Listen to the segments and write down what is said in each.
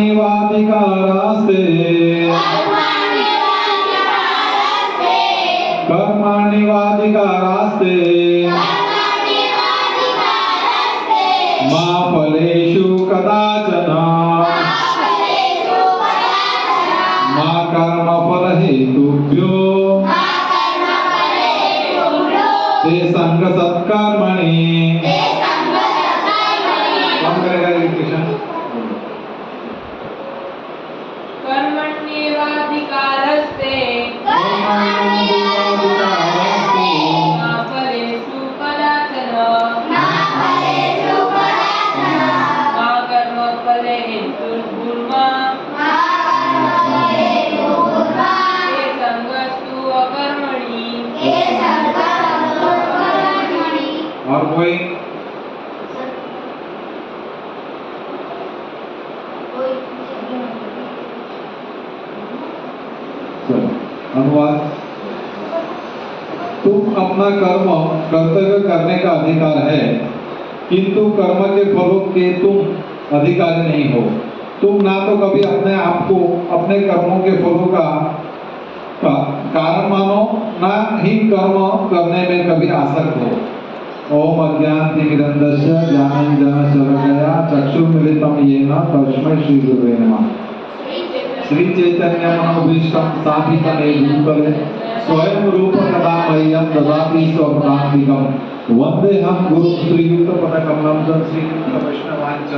कर्मण्येवाधिकारस्ते कर्मण्येवाधिकारस्ते मा फलेषु कदाचन मा कर्मफलहेतुभ्यो ते संग सत्कर्मणि। कौन करेगा ये क्वेश्चन? कर्मण्येवाधिकारस्ते मा फलेषु कदाचन मा कर्मफले हेतुर्भूर्मा ते संगस्तु अकर्मणि। और कोई? अनुवाद। तुम अपना कर्म कर्तव्य करने का अधिकार है, किंतु कर्म के फलों के तुम अधिकारी नहीं हो। तुम ना तो कभी अपने आप को अपने कर्मों के फलों का कारण मानो, ना ही कर्म करने में कभी आसक्त हो। ओम अज्ञानतिमिरन्धस्य ज्ञानाञ्जनशलाकया चक्षुर्मिलितं येन तस्मै श्रीगुरवे नमः। श्री चैतन्य मनोभीष्टं स्थापितं येन भूतले स्वयं रूप कदा मह्यं ददाति स्वपदान्तिकं। वन्देऽहं गुरुं श्रीयुक्तपदकमलं च श्रीयुक्तवैष्णवांच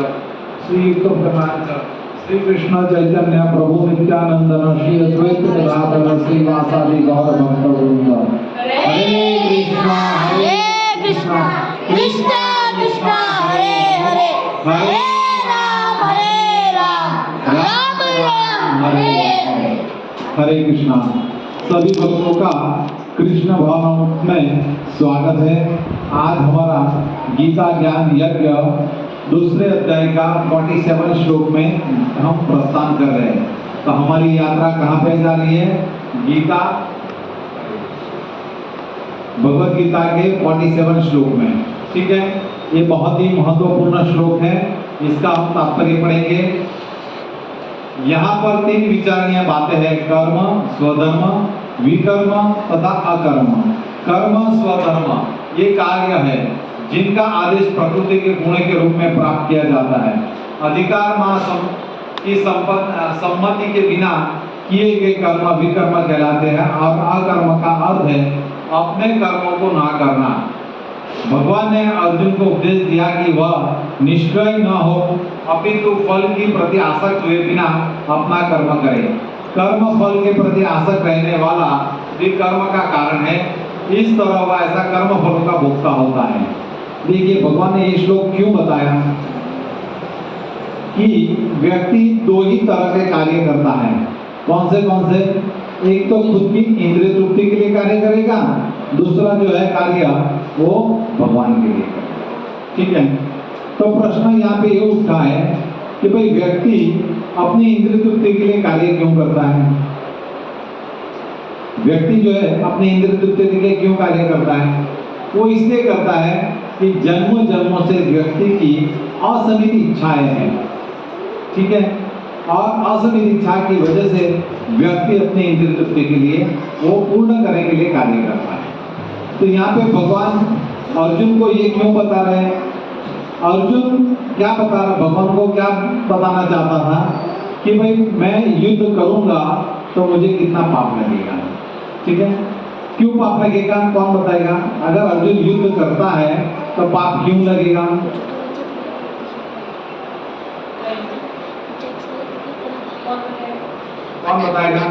श्रीयुक्तभक्तांच श्रीकृष्ण चैतन्य प्रभु नित्यानंदन श्री अद्वैत गदाधर श्रीवासादि गौर भक्तवृंद। हरे कृष्णा कृष्ण कृष्ण हरे हरे हरे राम राम हरे हरे। हरे कृष्णा। सभी भक्तों का कृष्ण भवन में स्वागत है। आज हमारा गीता ज्ञान यज्ञ दूसरे अध्याय का 47 श्लोक में हम प्रस्थान कर रहे हैं। तो हमारी यात्रा कहाँ पे जा रही है? गीता भगवत गीता के 47 श्लोक में। ठीक है, ये बहुत ही महत्वपूर्ण श्लोक है। इसका हम तात्पर्य पढ़ेंगे। यहाँ पर 3 विचारणीय बातें हैं: कर्म, स्वधर्म, विकर्म तथा अकर्म। कर्म, स्वधर्म ये कार्य है जिनका आदेश प्रकृति के गुण के रूप में प्राप्त किया जाता है। अधिकार की सम्मति के बिना किए गए कर्म विकर्म कहलाते हैं। और अकर्म का अर्थ है अपने कर्मों को ना करना। भगवान ने अर्जुन को उपदेश दिया कि वह निष्क्रिय न हो, अपितु फल की प्रति आसक्त हुए बिना अपना कर्म करे। कर्म फल के प्रति आसक्त रहने वाला भी कर्म का कारण है। इस तरह वह ऐसा कर्म फलों का भोक्ता होता है। देखिए, भगवान ने ये श्लोक क्यों बताया कि व्यक्ति 2 ही तरह के कार्य करता है। कौन से? एक तो खुद की इंद्रिय तृप्ति के लिए कार्य करेगा, दूसरा जो है कार्य वो भगवान के लिए करेगा। ठीक है, तो प्रश्न यहाँ पे ये उठता है कि भाई व्यक्ति अपनी इंद्रिय तृप्ति के लिए कार्य क्यों करता है? व्यक्ति जो है अपनी इंद्रिय तृप्ति के लिए क्यों कार्य करता है? वो इसलिए करता है कि जन्मों जन्मों से व्यक्ति की असीमित इच्छाएं हैं। ठीक है, और असीमित इच्छा की वजह से व्यक्ति अपने इंद्रिय तृप्ति के लिए वो पूर्ण करने के लिए कार्य करता है। तो यहाँ पे भगवान अर्जुन को ये क्यों बता रहे हैं? अर्जुन क्या बता रहा, भगवान को क्या बताना चाहता था कि भाई मैं युद्ध करूंगा तो मुझे कितना पाप लगेगा। ठीक है, क्यों पाप लगेगा कौन बताएगा? अगर अर्जुन युद्ध करता है तो पाप क्यों लगेगा? कौन बताएगा?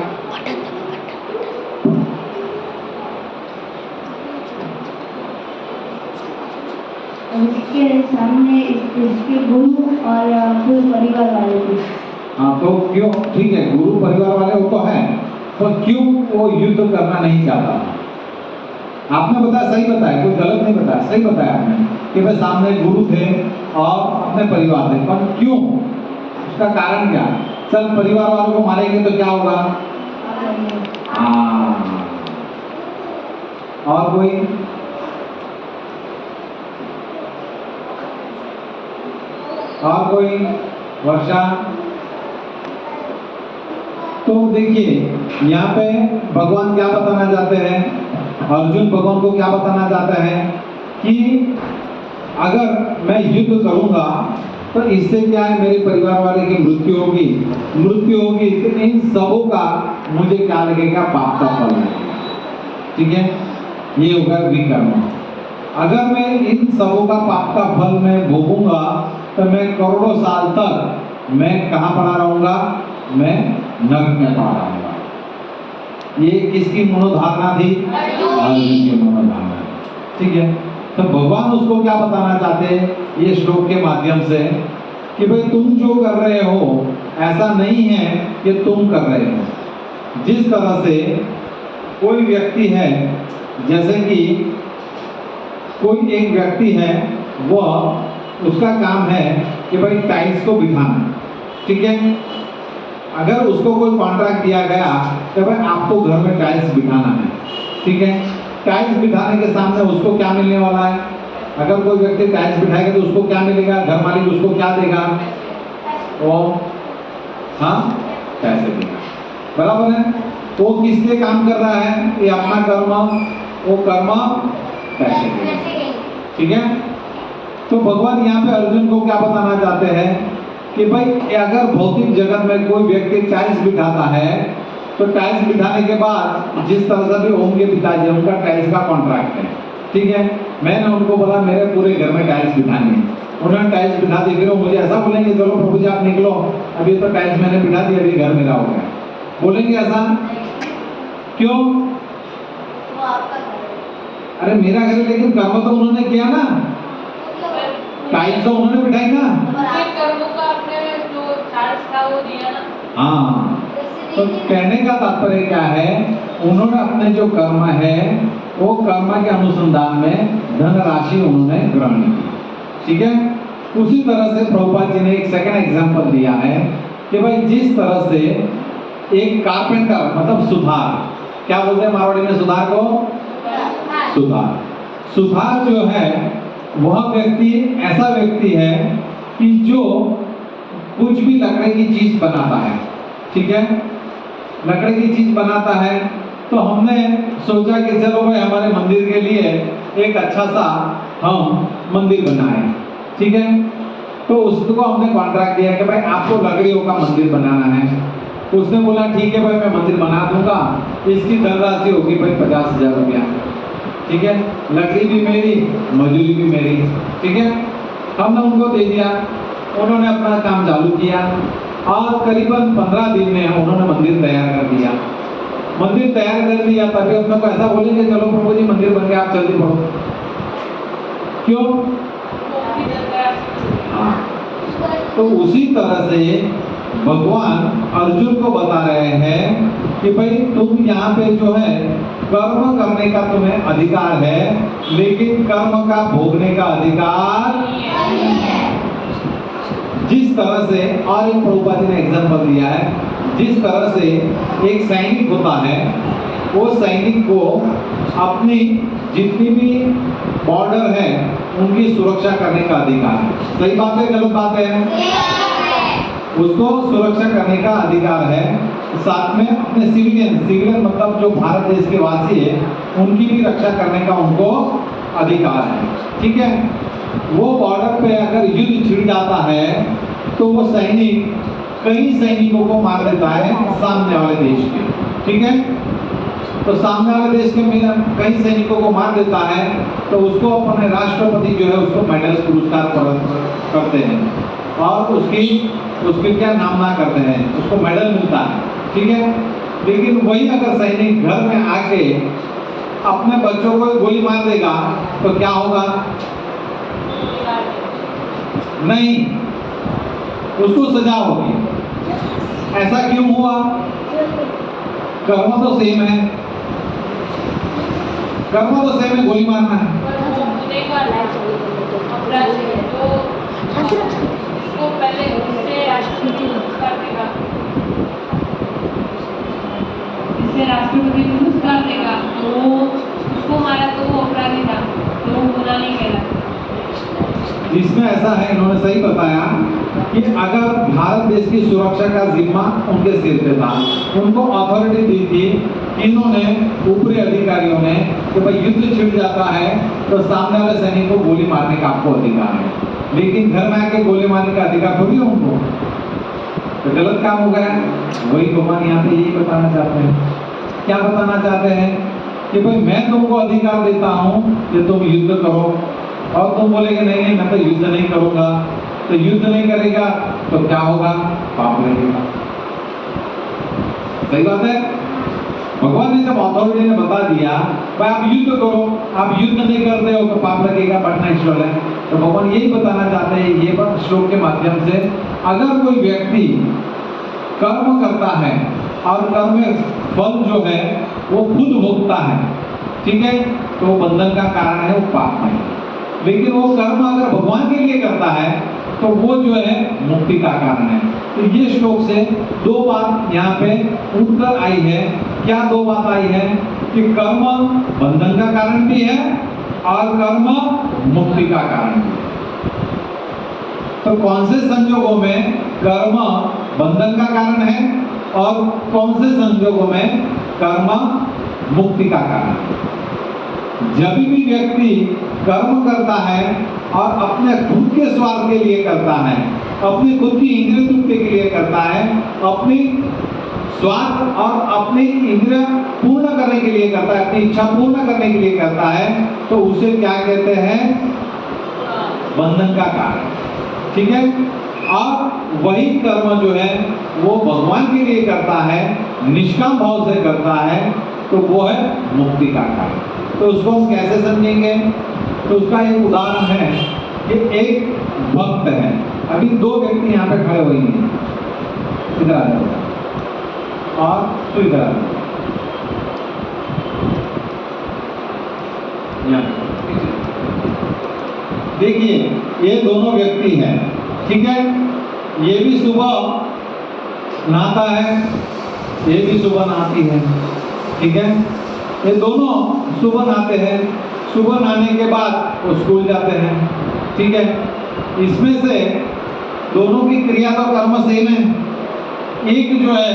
उसके सामने इसके गुरु और पूरे परिवार वाले भी। हाँ, तो क्यों? ठीक है, गुरु परिवार वाले वो तो है, पर क्यों वो युद्ध करना नहीं चाहता? आपने बताया, सही बताया, कोई गलत नहीं बताया, सही बताया आपने कि भाई सामने गुरु थे और अपने परिवार थे, पर क्यों? उसका कारण क्या? चल परिवार वालों को मारेंगे तो क्या होगा? हाँ, और कोई? और कोई? वर्षा? तो देखिए यहाँ पे भगवान क्या बताना चाहते हैं, अर्जुन भगवान को क्या बताना चाहते हैं कि अगर मैं युद्ध करूंगा तो इससे क्या है, मेरे परिवार वाले की मृत्यु होगी तो इन सबों का मुझे क्या लगेगा, पाप का फल लगेगा। ठीक है, ये होगा विकर्म। अगर मैं इन सबों का पाप का फल मैं भोगूंगा तो मैं करोड़ों साल तक मैं कहाँ पड़ा रहूंगा, मैं नरक में पड़ा रहूंगा। ये किसकी मनोधारणा थी, अर्जुन की मनोधारणा। ठीक है, तो भगवान उसको क्या बताना चाहते हैं ये श्लोक के माध्यम से कि भाई तुम जो कर रहे हो ऐसा नहीं है कि तुम कर रहे हो। जिस तरह से कोई व्यक्ति है, जैसे कि कोई एक व्यक्ति है, वह उसका काम है कि भाई टाइल्स को बिठाना। ठीक है, अगर उसको कोई कॉन्ट्रैक्ट दिया गया कि भाई आपको घर में टाइल्स बिठाना है, ठीक है, टाइल्स बिठाने के सामने उसको क्या मिलने वाला है, अगर कोई व्यक्ति टाइल्स बिठाएगा तो उसको क्या मिलेगा, घर मालिक उसको क्या देगा, वो हाँ पैसे देगा, बराबर है। वो किस लिए काम कर रहा है, ये अपना कर्म, वो कर्म पैसे देगा। ठीक है, तो भगवान यहाँ पे अर्जुन को क्या बताना चाहते हैं कि भाई अगर भौतिक जगत में कोई व्यक्ति टाइल्स बिठाता है तो टाइल्स बिठाने के बाद जिस तरह से भी होंगे पिताजी, उनका टाइल्स का कॉन्ट्रैक्ट है। ठीक है, मैंने उनको बोला मेरे पूरे घर में टाइल्स बिठानी है, उन्होंने टाइल्स बिठा दी, फिर वो मुझे ऐसा बोलेंगे चलो प्रभु जी आप निकलो, अभी तो टाइल्स मैंने बिठा दी, अभी घर मेरा हो गया, बोलेंगे ऐसा? क्यों? अरे मेरा घर है, लेकिन कर्म तो उन्होंने किया ना, टाइल्स तो उन्होंने बिठाई ना, कर्मों का आपने जो चार्ज था वो दिया ना। हाँ, तो कहने का तात्पर्य क्या है, उन्होंने अपने जो कर्म है वो कर्म के अनुसंधान में धनराशि उन्होंने ग्रहण की। ठीक है, उसी तरह से प्रभुपाद जी ने एक सेकंड एग्जांपल दिया है कि भाई जिस तरह से एक कारपेंटर मतलब सुधार, क्या बोलते हैं मारवाड़ी में सुधार को, सुधार जो है वह व्यक्ति ऐसा व्यक्ति है कि जो कुछ भी लकड़ी की चीज बनाता है। ठीक है, लकड़ी की चीज बनाता है तो हमने सोचा कि चलो भाई हमारे मंदिर के लिए एक अच्छा सा हम मंदिर बनाएं। ठीक है, तो उसको हमने कॉन्ट्रैक्ट दिया कि भाई आपको लकड़ियों का मंदिर बनाना है। उसने बोला ठीक है भाई मैं मंदिर बना दूंगा, इसकी धनराशि होगी भाई 50,000 रुपया। ठीक है, लकड़ी भी मेरी, मजदूरी भी मेरी। ठीक है, हमने उनको दे दिया, उन्होंने अपना काम चालू किया और करीबन 15 दिन में उन्होंने मंदिर तैयार कर दिया। मंदिर तैयार कर दिया तभी हम लोग ऐसा बोलेंगे चलो प्रभु जी मंदिर बन गया आप जल्दी पढ़ो, क्यों? हाँ, तो उसी तरह से भगवान अर्जुन को बता रहे हैं कि भाई तुम यहाँ पे जो है कर्म करने का तुम्हें अधिकार है, लेकिन कर्म का भोगने का अधिकार नहीं है। जिस तरह से, और एक प्रभुपाद जी ने एग्जांपल दिया है, जिस तरह से एक सैनिक होता है, वो सैनिक को अपनी जितनी भी बॉर्डर है उनकी सुरक्षा करने का अधिकार है। सही बात है, गलत बात है? उसको सुरक्षा करने का अधिकार है। साथ में अपने सिविलियन मतलब जो भारत देश के वासी है उनकी भी रक्षा करने का उनको अधिकार है। ठीक है, वो बॉर्डर पे अगर युद्ध छिड़ जाता है तो वो सैनिक कई सैनिकों को मार देता है सामने वाले देश के। ठीक है, तो सामने वाले देश के कई सैनिकों को मार देता है तो उसको अपने राष्ट्रपति जो है उसको मेडल पुरस्कार करते हैं और उसकी क्या नामना करते हैं, उसको मेडल मिलता है। ठीक है, लेकिन वही अगर सैनिक घर में आके अपने बच्चों को गोली मार देगा तो क्या होगा? नहीं, उसको सजा होगी। ऐसा क्यों हुआ? कर्म तो सेम है, कर्म तो सेम है, गोली मारना है। पहले इससे राष्ट्रपति पुरस्कार देगा, तो वो उसको मारा तो वो अपराधी था, तो वो गुनाह नहीं कहलाता। इसमें ऐसा है, इन्होंने सही बताया कि अगर भारत देश की सुरक्षा का जिम्मा उनके सिर पे था, उनको अथॉरिटी दी थी, इन्होंने ऊपरी अधिकारियों ने कि भाई युद्ध छिड़ जाता है तो सामने वाले सैनिक को गोली मारने का आपको अधिकार है, लेकिन घर में आके गोली मारने का अधिकार थोड़ी है उनको। तो गलत काम हो गया। वही भगवान यहाँ पे यही बताना चाहते हैं। क्या बताना चाहते हैं कि भाई मैं तुमको अधिकार देता हूँ कि तुम युद्ध करो, और तुम बोलेगे नहीं नहीं मैं तो युद्ध नहीं करूंगा, तो युद्ध नहीं करेगा तो क्या होगा? पाप लगेगा। सही बात है। भगवान ने जब अथॉरिटी ने बता दिया भाई आप युद्ध करो, आप युद्ध नहीं करते हो तो पाप लगेगा, बट नेचुरल है। तो भगवान यही बताना चाहते हैं ये बात श्लोक के माध्यम से, अगर कोई व्यक्ति कर्म करता है और कर्म में फल जो है वो खुद भोगता है, ठीक है, तो वो बंधन का कारण है, वो पाप नहीं। लेकिन वो कर्म अगर भगवान के लिए करता है तो वो जो है मुक्ति का कारण है। तो ये श्लोक से दो बात यहाँ पे उठकर आई है। क्या दो बात आई है? कि कर्म बंधन का कारण भी है और कर्म मुक्ति का कारण भी है। तो कौन से संजोगों में कर्म बंधन का कारण है और कौन से संजोगों में कर्म मुक्ति का कारण है? जब भी व्यक्ति कर्म करता है और अपने खुद के स्वार्थ के लिए करता है, अपनी खुद की इंद्रिय तृप्ति के लिए करता है, अपनी स्वार्थ और अपनी इंद्रिय पूर्ण करने के लिए करता है, अपनी इच्छा पूर्ण करने के लिए करता है, तो उसे क्या कहते हैं? बंधन का कारण। ठीक है। और वही कर्म जो है वो भगवान के लिए करता है, निष्काम भाव से करता है, तो वो है मुक्ति का कारण। तो उसको हम कैसे समझेंगे? तो उसका एक उदाहरण है कि एक भक्त है, अभी दो व्यक्ति यहाँ पे खड़े हुए हैं, इधर आ जाओ और तो इधर आ जाओ, देखिए ये दोनों व्यक्ति हैं, ठीक है। ये भी सुबह नहाता है, ये भी सुबह नहाती है, ठीक है। ये दोनों सुबह नहाते हैं, सुबह नहाने के बाद वो स्कूल जाते हैं, ठीक है। इसमें से दोनों की क्रिया तो कर्म सेम है। एक जो है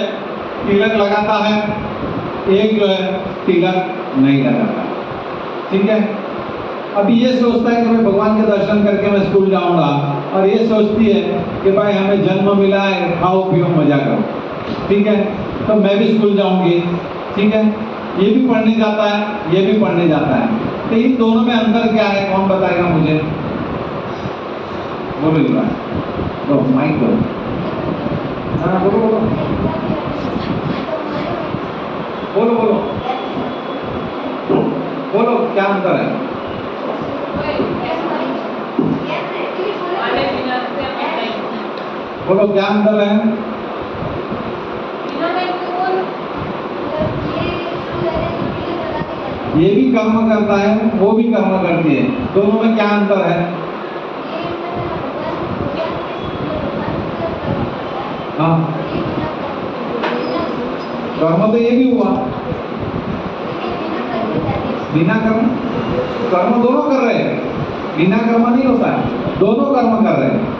तिलक लगाता है, एक जो है तिलक नहीं लगाता, ठीक है। अब ये सोचता है कि मैं भगवान के दर्शन करके मैं स्कूल जाऊंगा, और ये सोचती है कि भाई हमें जन्म मिला है, खाओ पियो मजा करो, ठीक है, तो मैं भी स्कूल जाऊंगी, ठीक है। ये भी पढ़ने जाता है, ये भी पढ़ने जाता है, तो इन दोनों में अंतर क्या है? कौन बताएगा मुझे? बोलो जी भाई, तो माइक दो, हाँ बोलो बोलो बोलो बोलो बोलो, क्या अंतर है? बोलो क्या अंतर है? ये भी कर्म करता है, वो भी कर्म करती है, दोनों में क्या अंतर है? हाँ, कर्म तो ये भी हुआ, बिना कर्म दोनों कर रहे हैं, बिना कर्म नहीं होता है, दोनों कर्म कर रहे हैं।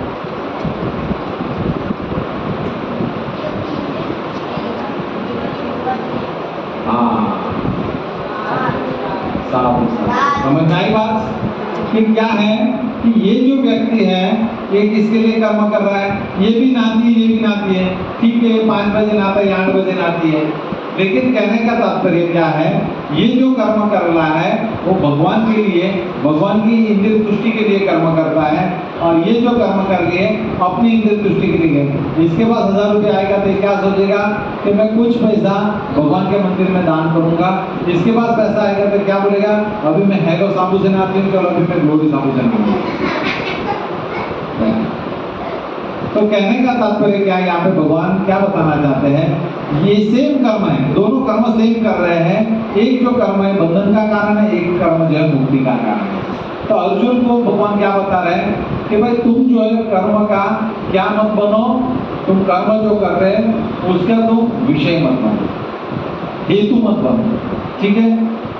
हाँ, समझ आई बात? कि क्या है कि ये जो व्यक्ति है ये किसके लिए कर्म कर रहा है? ये भी नहाती है, ये भी नहाती है, ठीक है, 5 बजे नहाता है, 8 बजे नहाती है, लेकिन कहने का तात्पर्य क्या है? ये जो कर्म कर रहा है वो भगवान के लिए, भगवान की इंद्रिय तुष्टि के लिए कर्म करता है, और ये जो कर्म कर रही है अपनी इंद्रिय तुष्टि के लिए। इसके पास 1000 रुपये आएगा तो क्या सोचेगा कि मैं कुछ पैसा भगवान के मंदिर में दान करूंगा। इसके पास पैसा आएगा तो क्या बोलेगा? अभी मैं हैलो साबू से नहाती हूँ, चलो अभी मैं ग्लोरी साबू से नहाऊंगा। तो कहने का तात्पर्य क्या है? यहाँ पे भगवान क्या बताना चाहते हैं? ये सेम कर्म है, दोनों कर्म सेम कर रहे हैं। एक जो कर्म है बंधन का कारण है, एक कर्म जो है मुक्ति का कारण है। तो अर्जुन को भगवान क्या बता रहे हैं कि भाई तुम जो है कर्म का क्या मत बनो, तुम कर्म जो कर रहे हैं उसका तुम विषय मत बनो, हेतु मत बनो, ठीक है।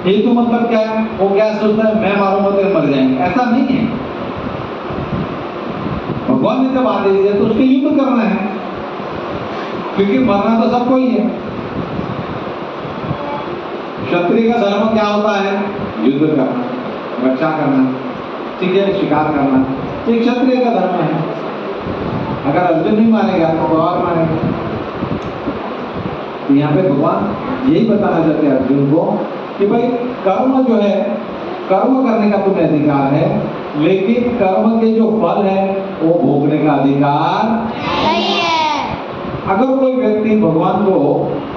हेतु मतलब क्या है? वो क्या सोचता है मैं मारूंगा तो मर जाएंगे, ऐसा नहीं है। भगवान ने जब आदेश दिया तो उसके युद्ध करना है, क्योंकि मरना तो सबको ही है। क्षत्रिय का धर्म क्या होता है? युद्ध करना, रक्षा करना, ठीक है, शिकार करना, ये क्षत्रिय का धर्म है। अगर अर्जुन नहीं मारेगा तो और मारेगा। तो यहाँ पे भगवान यही बताना चाहते हैं अर्जुन को कि भाई कर्म जो है, कर्म करने का तुम्हें अधिकार है, लेकिन कर्म के जो फल है वो भोगने का अधिकार नहीं है। अगर कोई व्यक्ति भगवान को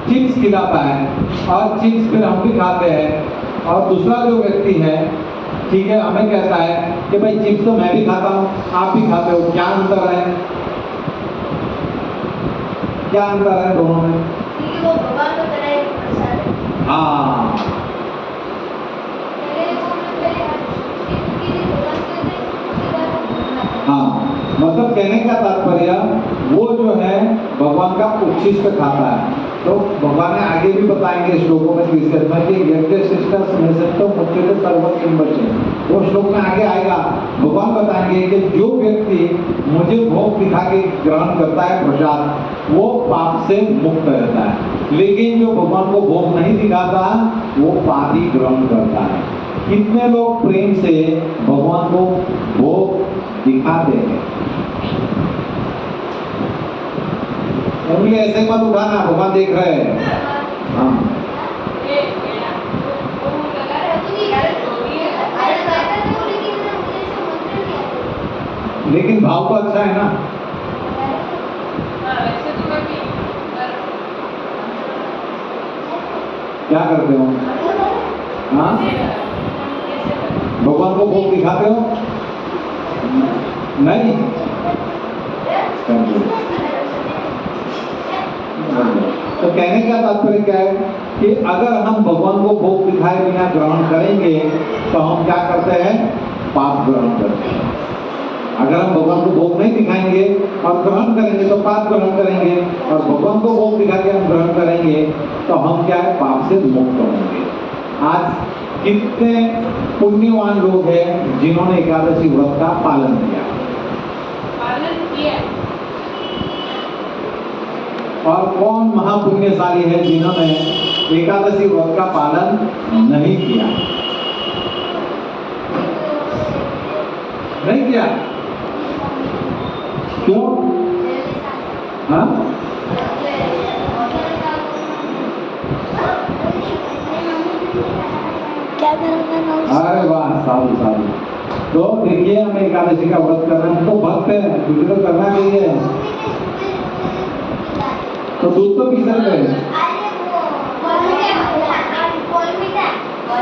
चिप्स खिलाता है और चिप्स फिर हम भी खाते हैं, और दूसरा जो व्यक्ति है, ठीक है, हमें कहता है कि भाई चिप्स तो मैं भी खाता हूँ, आप भी खाते हो, क्या अंतर है? क्या अंतर है दोनों में? क्योंकि वो भगवान को तरह एक प्रसाद है। हाँ, हाँ, मतलब कहने का तात्पर्य वो जो है भगवान का उच्छिष्ट खाता है। तो भगवान ने आगे भी बताएंगे श्लोकों में विशेष में कि यज्ञशिष्टः स्नेहसक्तो मुच्यते सर्वस्मिन् वचने। वो श्लोक में आगे आएगा, भगवान बताएंगे कि जो व्यक्ति मुझे भोग दिखा के ग्रहण करता है प्रसाद, वो पाप से मुक्त रहता है, लेकिन जो भगवान को भोग नहीं दिखाता वो पाप ही ग्रहण करता है। कितने लोग प्रेम से भगवान को भोग दिखाते हैं? उंगली ऐसे मत उठाना, भगवान देख रहे हैं। हाँ, लेकिन भाव तो अच्छा है ना। क्या करते हो? हाँ, भगवान को भोग दिखाते हो? नहीं। तो कहने का तात्पर्य क्या है कि अगर हम भगवान को भोग दिखाए बिना ग्रहण करेंगे तो हम क्या करते हैं? पाप ग्रहण करते हैं। अगर हम भगवान को भोग नहीं दिखाएंगे और ग्रहण करेंगे तो पाप ग्रहण करेंगे, और भगवान को भोग दिखा के हम ग्रहण करेंगे तो हम क्या है? पाप से मुक्त होंगे। आज कितने पुण्यवान लोग हैं जिन्होंने एकादशी व्रत का पालन किया, और कौन महापुण्यशाली है जिन्होंने एकादशी व्रत का पालन नहीं किया? नहीं किया, क्यों? हाँ, क्या करोगे? अरे वाह, साधु साधु। तो देखिए, हम एकादशी का व्रत कर रहे हैं तो भक्त है, तुझे तो करना चाहिए। तो दूध तो पी सकते हैं।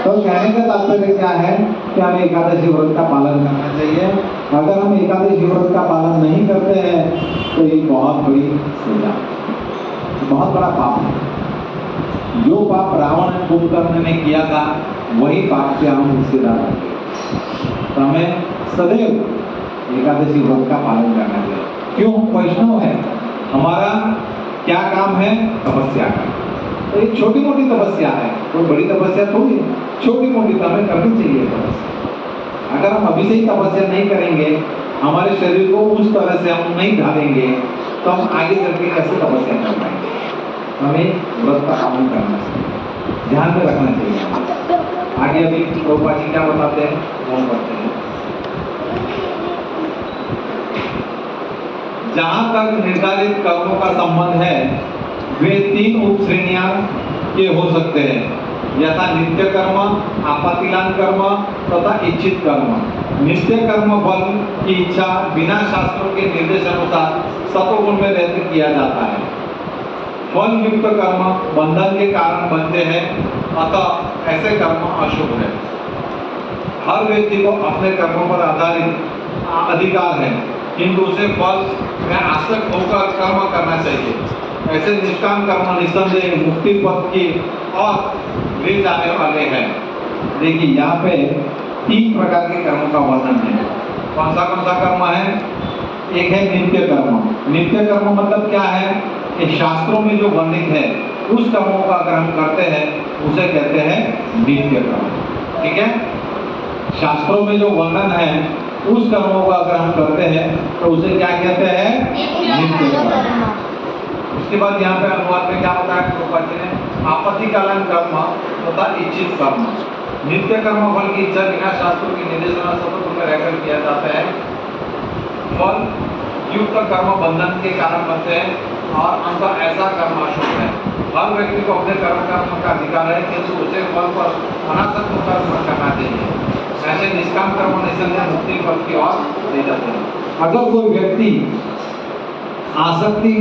तो कहने का तात्पर्य क्या है कि हमें एकादशी व्रत का पालन करना चाहिए। अगर हम एकादशी व्रत का पालन नहीं करते हैं तो ये बहुत बड़ी सजा, बहुत बड़ा पाप है। जो पाप रावण ने कुंभकर्ण ने किया था वही पाप से हम हिस्सेदार होंगे। तो हमें सदैव एकादशी व्रत का पालन करना चाहिए। क्यों? हम वैष्णव है, हमारा क्या काम है? तपस्या का। तो एक छोटी मोटी तपस्या है, कोई बड़ी तपस्या थोड़ी है, छोटी मोटी तो हमें करनी चाहिए तपस्या। अगर हम अभी से ही तपस्या नहीं करेंगे, हमारे शरीर को उस तरह से हम नहीं ढालेंगे तो हम आगे चल के कैसे तपस्या कर पाएंगे? हमें व्रत का पालन करना चाहिए, ध्यान में रखना चाहिए। आगे अभी प्रभुपाद जी क्या बताते हैं वो करते हैं। जहां तक निर्धारित कर्मों का संबंध है वे 3 उप श्रेणियां के हो सकते हैं, यथा नित्य कर्म, आपत्तिलान कर्म तथा इच्छित कर्म। नित्य कर्म फल की इच्छा बिना शास्त्रों के निर्देश अनुसार सत्वगुण में रहते किया जाता है। फल युक्त कर्म बंधन के कारण बनते हैं, अतः ऐसे कर्म अशुभ है। हर व्यक्ति को अपने कर्मों पर आधारित अधिकार है, किंतु उसे फल में आसक्त होकर कर्म करना चाहिए। ऐसे निष्काम कर्म निस्संदेह मुक्ति पथ की और ले जाने वाले हैं। देखिए, यहाँ पे 3 प्रकार के कर्मों का वर्णन है। कौन सा कर्म है? एक है नित्य कर्म। नित्य कर्म मतलब क्या है कि शास्त्रों में जो वर्णित है उस कर्मों का अगर हम करते हैं उसे कहते हैं नित्य कर्म। ठीक है, शास्त्रों में जो वर्णन है उस कर्मों को अगर हम करते हैं तो उसे क्या कहते हैं? नित्य कर्म। उसके बाद यहाँ पे अनुवाद में क्या बताया प्रभुपाद जी ने? आपत्तिकालीन कर्म तथा इच्छित कर्म। नित्य कर्म फल की इच्छा बिना शास्त्रों की निर्देशना सतत में रहकर किया जाता है। फल युक्त कर्म बंधन के कारण बनते हैं और अंत ऐसा कर्म अशुभ है। हर व्यक्ति को अपने कर्म का अधिकार है, किंतु उसे फल पर अनासक्त कर्म करना चाहिए। ऐसे निष्काम कर्म निसंदेह मुक्ति फल की ओर ले जाते हैं। अगर कोई व्यक्ति आसक्ति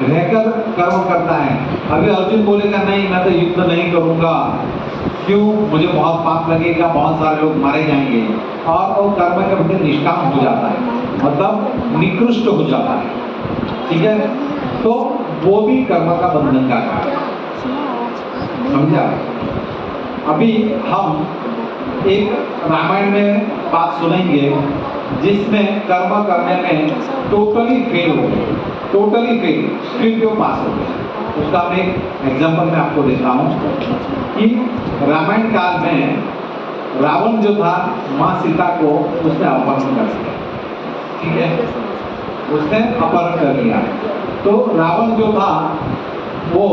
रहकर कर्म करता है, अभी अर्जुन बोलेगा नहीं मैं तो युद्ध नहीं करूंगा, क्यों? मुझे बहुत पाप लगेगा, बहुत सारे लोग मारे जाएंगे, और वो कर्म के प्रति निष्काम हो जाता है, मतलब निकृष्ट हो जाता है। ठीक है, तो वो भी कर्म का बंधन का कारण है। समझा? अभी हम एक रामायण में बात सुनेंगे जिसमें कर्म करने में टोटली फेल हो गए, टोटली फेल, फिर भी वो पास हो गए। उसका मैं एक एग्जाम्पल मैं आपको देता हूँ कि रामायण काल में रावण जो था माँ सीता को उसने अपहरण कर लिया। ठीक है, उसने अपहरण कर लिया। तो रावण जो था वो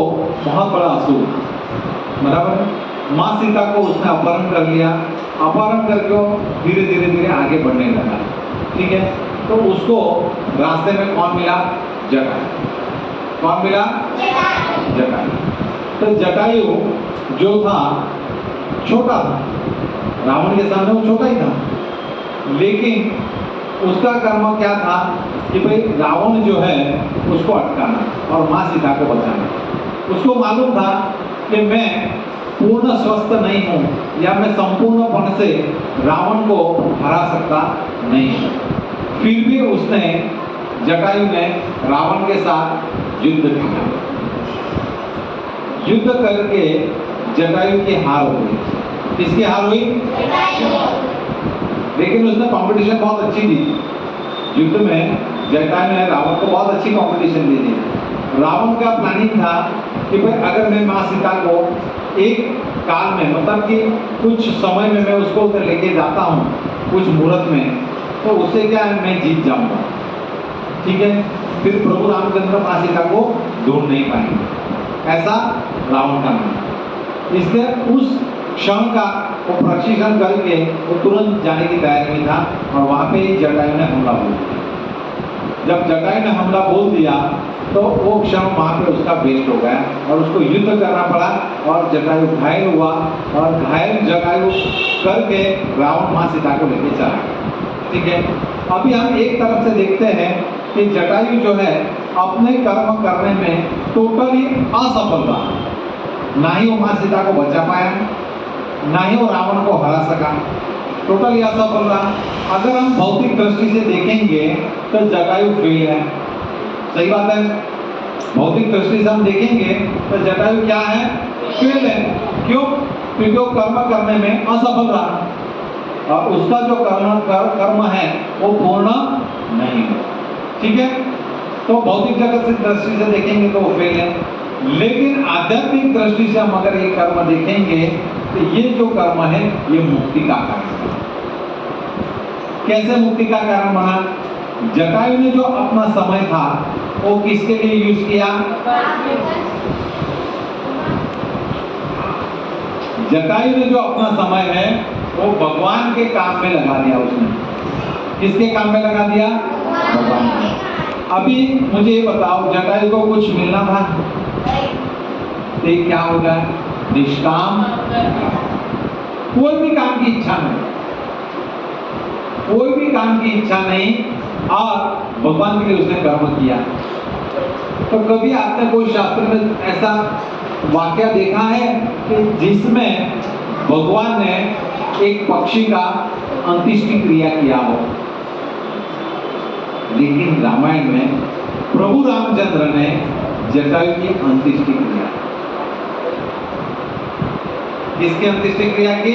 बहुत बड़ा असुर, बराबर। माँ सीता को उसने अपहरण कर लिया, अपहरण करके धीरे धीरे धीरे आगे बढ़ने लगा। ठीक है, तो उसको रास्ते में कौन मिला? जटायु। कौन मिला? जटायु। तो जटायु जो था छोटा था, रावण के सामने वो छोटा ही था, लेकिन उसका कर्म क्या था कि भाई रावण जो है उसको अटकाना और माँ सीता को बचाना। उसको मालूम था कि मैं पूर्ण स्वस्थ नहीं हूँ या मैं संपूर्णपण से रावण को हरा सकता नहीं हूँ, फिर भी उसने जटायु ने रावण के साथ युद्ध किया। युद्ध करके जटायु की हार हो गई। किसकी हार हुई? लेकिन उसने कंपटीशन बहुत अच्छी दी। युद्ध में जटायु ने रावण को बहुत अच्छी कंपटीशन दे दी। रावण का प्लानिंग था कि भाई अगर मैं माँ सीता को एक काल में, मतलब कि कुछ समय में मैं उसको उधर लेके जाता हूँ कुछ मुहूर्त में, तो उससे क्या है मैं जीत जाऊंगा। ठीक है, फिर प्रभु रामचंद्र माँ सीता को ढूंढ नहीं पाएंगे, ऐसा रावण का मानना। इसलिए उस क्षण का वो प्रशिक्षण करके वो तुरंत जाने की तैयारी में था और वहां पे जटायु ने हमला बोल दिया। जब जटायु ने हमला बोल दिया तो वो क्षण वहां पे उसका वेस्ट हो गया और उसको युद्ध करना पड़ा और जटायु घायल हुआ और घायल जटायु करके रावण माँ सीता को लेके चला गया। ठीक है, अभी हम एक तरफ से देखते हैं कि जटायु जो है अपने कर्म करने में टोटली असफल रहा। ना ही वो माँ सीता को बचा पाया, ना ही वो रावण को हरा सका, टोटली असफल रहा। अगर हम भौतिक दृष्टि से देखेंगे तो जटायु फेल है। सही बात है, भौतिक दृष्टि से हम देखेंगे तो जटायु क्या है? फेल है। क्यों? क्योंकि वो कर्म करने में असफल रहा और उसका जो कर्म है वो पूर्ण नहीं है। ठीक है, तो भौतिक जगत से दृष्टि से देखेंगे तो वो फेल है, लेकिन आध्यात्मिक दृष्टि से हम अगर ये कर्म देखेंगे तो ये जो कर्म है ये मुक्ति का कारण है। कैसे मुक्ति का कारण बना? जटायु ने जो अपना समय था वो किसके लिए यूज किया? जटायु ने जो अपना समय है वो भगवान के काम में लगा दिया। उसने किसके काम में लगा दिया? भगवान के। अभी मुझे ये बताओ, जटायु को कुछ मिलना था तो क्या होगा? निष्काम, कोई भी काम की इच्छा नहीं, कोई भी काम की इच्छा नहीं और भगवान के लिए उसने कर्म किया। तो कभी आपने कोई शास्त्र में ऐसा वाक्य देखा है कि जिसमें भगवान ने एक पक्षी का अंत्येष्टि क्रिया किया हो? लेकिन रामायण में प्रभु रामचंद्र ने जटायु की अंत्येष्टि क्रिया। किसकी अंत्येष्टि क्रिया की?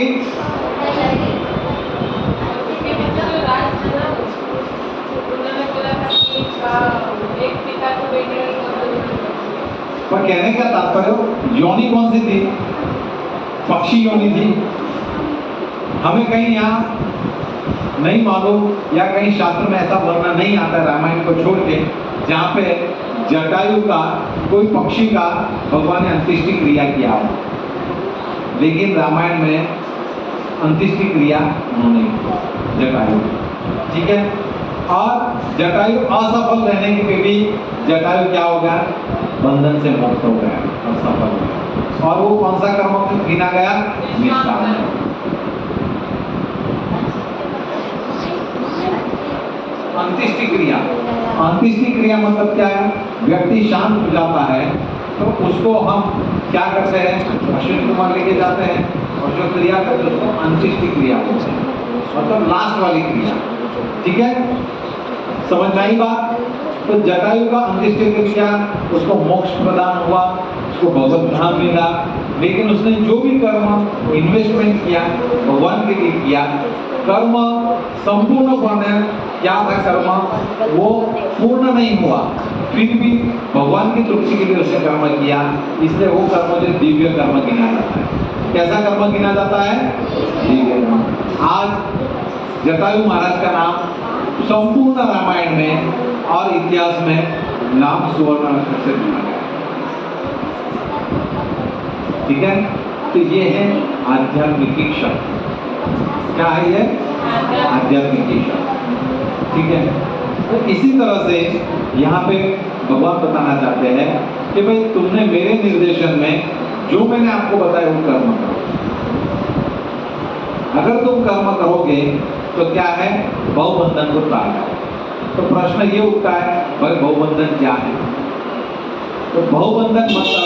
पर कहने का तात्पर्य योनि कौन सी थी? पक्षी योनि थी। हमें कहीं यहाँ नहीं मालूम या कहीं शास्त्र में ऐसा वर्णन नहीं आता है रामायण को छोड़ के जहाँ पे जटायु का कोई पक्षी का भगवान ने अंत्येष्टि क्रिया किया हो, लेकिन रामायण में अंत्येष्टि क्रिया उन्होंने की जटायु, ठीक है। और जटायु असफल रहने के भी जटायु क्या हो गया, बंधन से मुक्त हो गया, असफल हो गया। और वो कौन सा कर्म गिना गया, निष्काम। अंत्येष्टि क्रिया, अंत्येष्टि क्रिया मतलब क्या है, व्यक्ति शांत हो जाता है तो उसको हम क्या करते हैं, अश्विन कुमार लेके जाते हैं और जो क्रिया करते हैं उसको अंत्येष्टि क्रिया बोलते हैं, मतलब लास्ट वाली क्रिया, ठीक है। समझ में आई बात। तो जटायु का अंत्येष्टि क्रिया, उसको मोक्ष प्रदान हुआ, उसको भगवत धाम मिला, लेकिन उसने जो भी कर्म इन्वेस्टमेंट किया भगवान के लिए किया, कर्म संपूर्ण बने, क्या था कर्म, वो पूर्ण नहीं हुआ, फिर भी भगवान की तृप्ति के लिए उसने कर्म किया, इसलिए वो कर्म जो दिव्य कर्म गिना जाता है। कैसा कर्म गिना जाता है, दिव्य कर्म। आज जटायु महाराज का नाम संपूर्ण रामायण में और इतिहास में नाम सुवर्ण अक्षर से लिखा गया, ठीक है। तो ये है आध्यात्मिक शक्ति, क्या है ये, आध्यात्मिक शक्ति, ठीक है। तो इसी तरह से यहाँ पे भगवान बताना चाहते हैं कि भाई तुमने मेरे निर्देशन में जो मैंने आपको बताया वो कर्म करो। अगर तुम कर्म करोगे तो क्या है, बहुबंधन को तारना। तो प्रश्न ये उठता है भाई बहुबंधन क्या है। तो बहुबंधन मतलब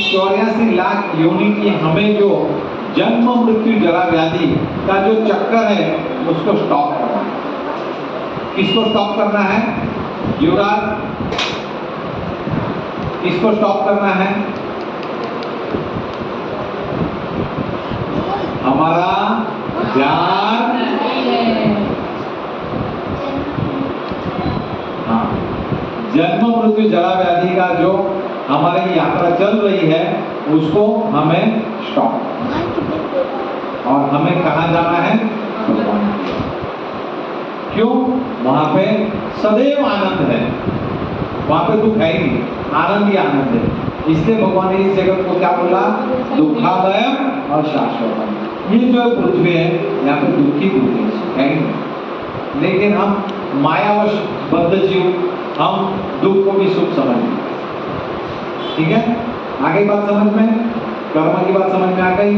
84 लाख योनि की हमें जो जन्म मृत्यु जरा व्याधि का जो चक्कर है उसको स्टॉप करना है। किसको स्टॉप करना है, युवराज, किसको स्टॉप करना है, हमारा ध्यान, हाँ, जन्म मृत्यु जरा व्याधि का जो हमारी यात्रा चल रही है उसको हमें स्टॉप, और हमें कहाँ जाना है, क्यों, वहां पे सदैव आनंद है, वहां पे दुख है ही नहीं, आनंद ही आनंद है। इसलिए भगवान ने इस जगत को क्या बोला, दुखालय और शाश्वत। ये जो पृथ्वी है यहाँ पे दुखी दुख है, लेकिन हम मायावश बद्ध जीव, हम दुख को भी सुख समझते, ठीक है। आगे बात समझ में, कर्म की बात समझ में आ गई।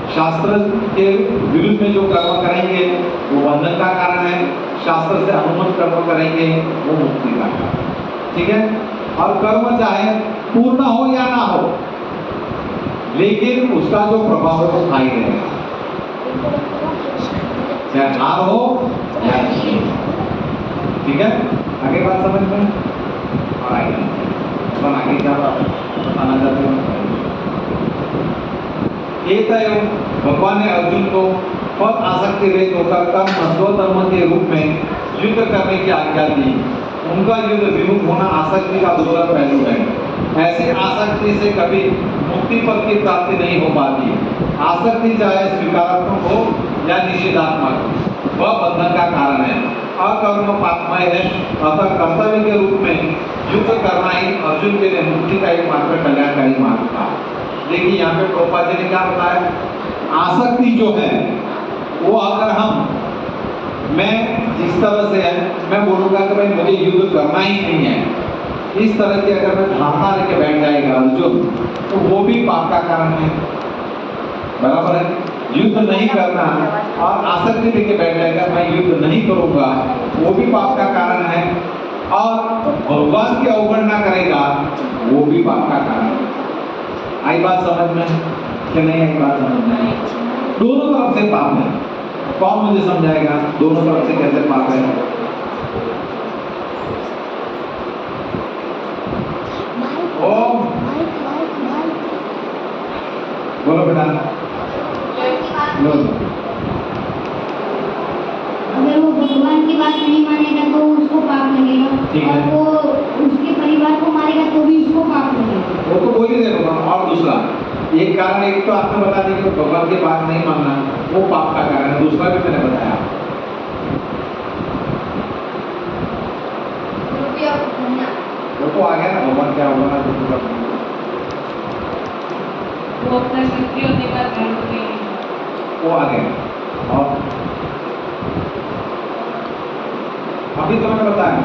शास्त्र के विरुद्ध में जो कर्म करेंगे वो बंधन का कारण है, शास्त्र से अनुमत कर्म करेंगे वो मुक्ति का कारण, ठीक है। और कर्म चाहे पूर्ण हो या ना हो, लेकिन उसका जो प्रभाव है वो स्थायी रहेगा, चाहे हार हो या जीत, ठीक है। आगे बात समझ में, और आगे क्या बताना चाहते हैं। एक भगवान ने अर्जुन को फल आसक्ति रहित होकर कर्म स्वधर्म के रूप में युद्ध करने की आज्ञा दी। उनका युद्ध विमुख होना आसक्ति का दूसरा पहलू है। ऐसे आसक्ति से कभी मुक्ति पद की प्राप्ति नहीं हो पाती। आसक्ति चाहे स्वीकारात्मक हो या निषेधात्मक, वह बंधन का कारण है। अकर्म पापमय है, अतः कर्तव्य के रूप में युद्ध करना ही अर्जुन के लिए मुक्ति का एकमात्र कल्याणकारी मार्ग था। देखिए यहाँ पे प्रभुपाद जी ने क्या बताया, आसक्ति जो है वो अगर मैं जिस तरह से है मैं बोलूँगा कि भाई मुझे युद्ध करना ही नहीं है, इस तरह की अगर मैं धारणा लेके बैठ जाएगा अर्जुन, तो वो भी पाप का कारण है, बराबर है। युद्ध नहीं करना और आसक्ति लेके बैठ जाएगा मैं युद्ध नहीं करूँगा, वो भी पाप का कारण है। और भगवान की अवगणना करेगा वो भी पाप का कारण है। आई बात समझ में कि नहीं आई बात समझ में? दोनों तरफ से पाप है। कौन मुझे समझाएगा दोनों तरफ से कैसे पाप है? ओम बोलो बेटा, अगर वो भगवान की बात नहीं मानेगा तो उसको पाप लगेगा, और वो उसके परिवार को मारेगा तो भी उसको पाप लगेगा। वो तो बोल ही देगा। और दूसरा एक कारण, एक तो आपने बता दिया कि भगवान की बात नहीं मानना वो पाप का कारण है, दूसरा भी मैंने बताया तो आ गया ना भगवान क्या होगा ना कुछ करना। वो अपना इंद्रियों अधिकार करेंगे। वो आ गया। और अभी तो मैंने बताया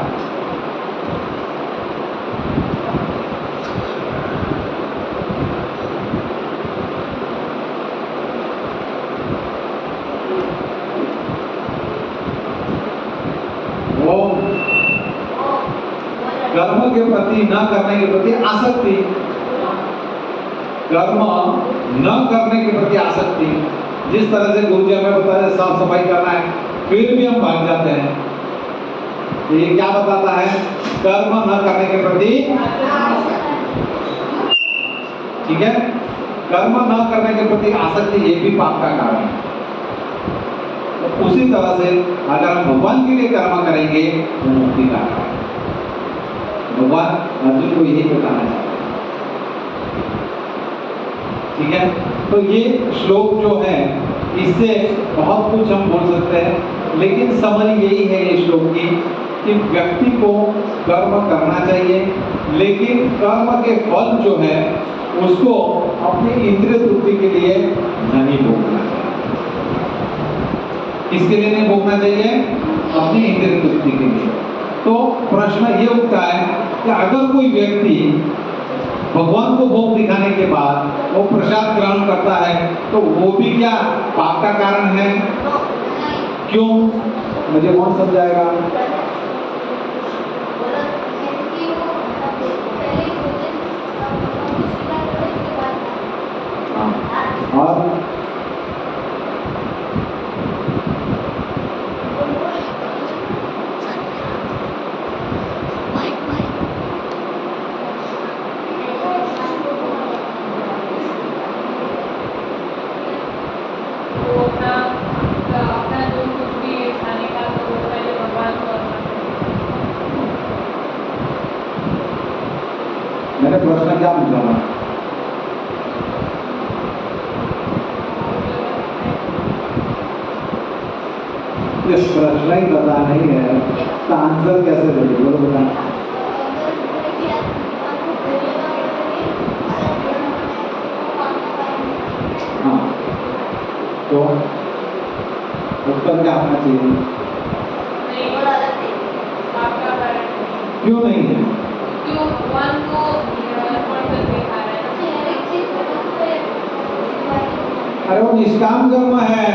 वो कर्म के प्रति न करने के प्रति आसक्ति, कर्म न करने के प्रति आसक्ति। जिस तरह से गुरु जी हमें बताया साफ सफाई करना है, फिर भी हम भाग जाते हैं। तो ये क्या बताता है? कर्म न करने के प्रति, ठीक है, कर्म न करने के प्रति आसक्ति ये भी पाप का कारण है। तो उसी तरह से अगर हम भगवान के लिए कर्म करेंगे तो मुक्ति का कारण है। भगवान अर्जुन को यही बताना चाहते हैं। ठीक है, तो ये श्लोक जो है इससे बहुत कुछ हम बोल सकते हैं, लेकिन समझ यही है ये श्लोक की कि व्यक्ति को कर्म करना चाहिए, लेकिन कर्म के फल जो है उसको अपनी इंद्रिय तृप्ति के लिए नहीं भोगना चाहिए। किसके लिए नहीं भोगना चाहिए? अपनी इंद्रिय तृप्ति के लिए। तो प्रश्न ये उठता है कि अगर कोई व्यक्ति भगवान को भोग दिखाने के बाद वो प्रसाद ग्रहण करता है तो वो भी क्या पाप का कारण है? क्यों? मुझे कौन समझाएगा? और अपना जो कुछ भी खाने का तो वो पहले भगवान को मैंने प्रश्न क्या पूछा था? इस प्रश्न ही पता नहीं है तो आंसर कैसे देंगे? बोलो बता। हाँ, तो उत्तर क्या होना चाहिए? क्यों नहीं है? क्यों भगवान को अर्पण करके खा रहे हैं? अरे वो निष्काम कर्म है,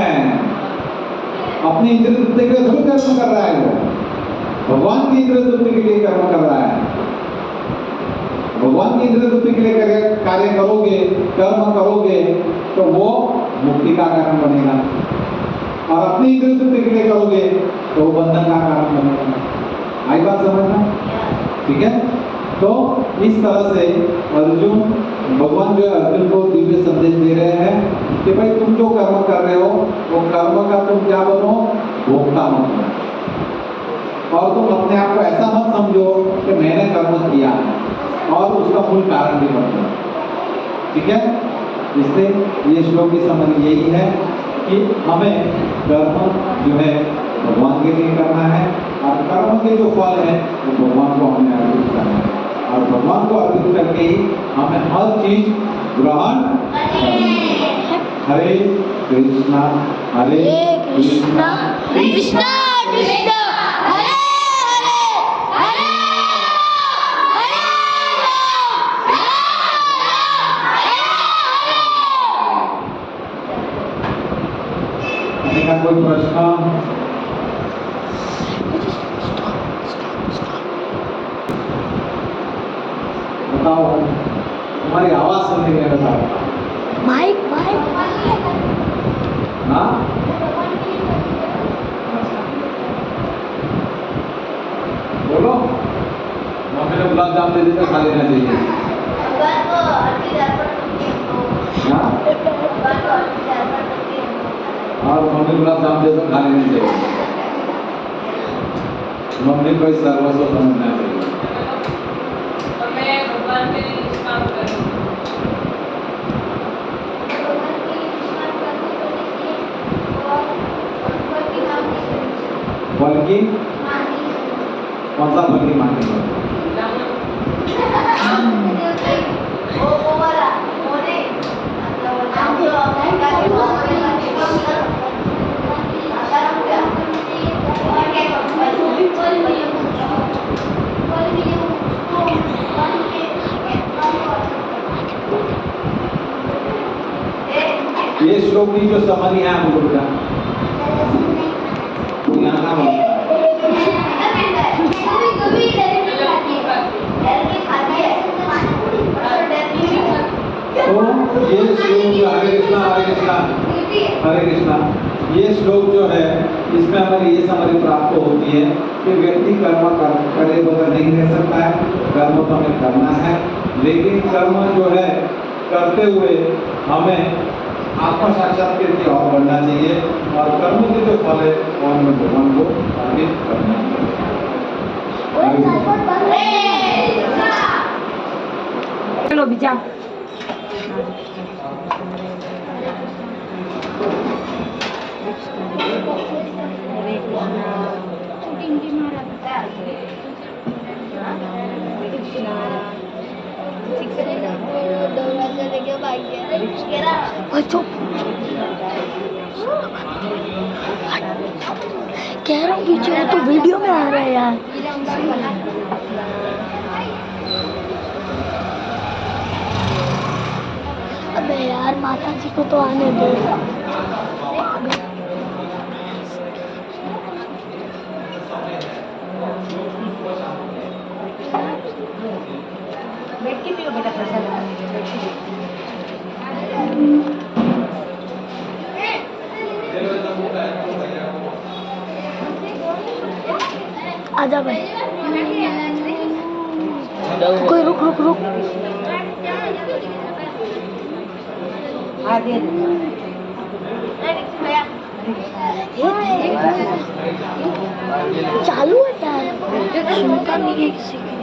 अपनी इंद्रिय तृप्ति के लिए थोड़ी कर्म कर रहा है। वो भगवान की इंद्रिय तृप्ति के लिए कर्म कर रहा है। भगवान की इंद्रिय तृप्ति के लिए कार्य करोगे, कर्म करोगे तो वो मुक्ति का कारण बनेगा, और अपनी इंद्रिय तृप्ति के लिए करोगे तो वो बंधन का कारण बनेगा। आई बात समझना? ठीक है, तो इस तरह से अर्जुन, भगवान जो है अर्जुन को दिव्य संदेश दे रहे हैं कि भाई तुम जो कर्म कर रहे हो वो कर्म का तुम क्या बनो? भोक्ता मत बनो। और तुम अपने आप को ऐसा मत समझो कि मैंने कर्म किया और उसका मूल कारण भी बन जाए। ठीक है, इसलिए ये श्लोक की समझ यही है कि हमें कर्म जो है भगवान के लिए करना है, और कर्म के जो फल है वो भगवान को हमें अर्पित करना है, और भगवान को अर्पित करके ही हमें हर चीज ग्रहण करनी है। हरे कृष्णा हरे कृष्णा कृष्णा कृष्णा हरे हरे हरे हरे किसी का कोई प्रश्न? बताओ, तुम्हारी आवाज सुनने में बताओ। माइक माइक हाँ, बोलो। मम्मी ने गुलाब जामुन दे दी तो खा लेना चाहिए। हाँ, और मम्मी गुलाब जामुन दे तो खा लेना चाहिए। मम्मी को इस सर्वस्व समझना चाहिए। और मैं भगवान के लिए इस काम करूँ। फल की कौन सा फल की मांगेंगे? ये श्लोक की जो समरी है आपको बेटा यहाँ ना बनता तो ये श्लोक जो हरे कृष्णा ये श्लोक जो है इसमें हमें ये समझ प्राप्त होती है कि व्यक्ति कर्म करे बगैर नहीं रह सकता है। कर्म तो हमें करना है, लेकिन कर्म जो है करते हुए हमें आत्म साक्षात्कार की ओर बढ़ना चाहिए और कर्मों के जो फल है वो हमें भगवान को अर्पित करना चाहिए। चलो बीजा कह रहा हूँ पीछे वो तो वीडियो में आ रहा है यार। अबे यार माता जी को तो आने दो। बैठ के पियो बेटा प्रसाद। आजा भाई कोई रुक रुक रुक हाँ दे चालू है यार सुनता नहीं है किसी की।